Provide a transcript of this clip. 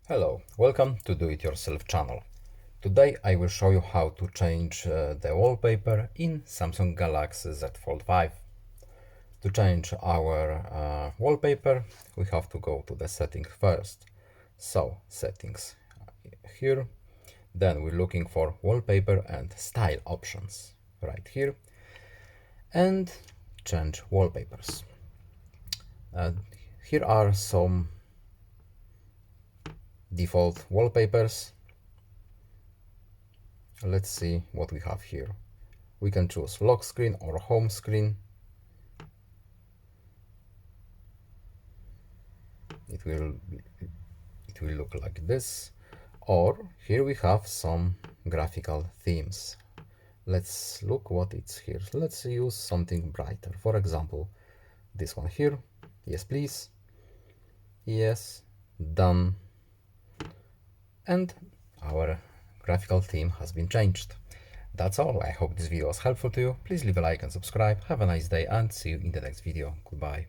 Hello, welcome to Do It Yourself channel. Today I will show you how to change the wallpaper in Samsung Galaxy Z Fold5. To change our wallpaper, we have to go to the settings first. So, settings here. Then we're looking for wallpaper and style options right here. And change wallpapers. Here are some default wallpapers. Let's see what we have here. We can choose lock screen or home screen. It will look like this. Or here we have some graphical themes. Let's look what it's here. Let's use something brighter. For example, this one here. Yes, please. Yes, done. And our graphical theme has been changed. That's all. I hope this video was helpful to you. Please leave a like and subscribe. Have a nice day and see you in the next video. Goodbye.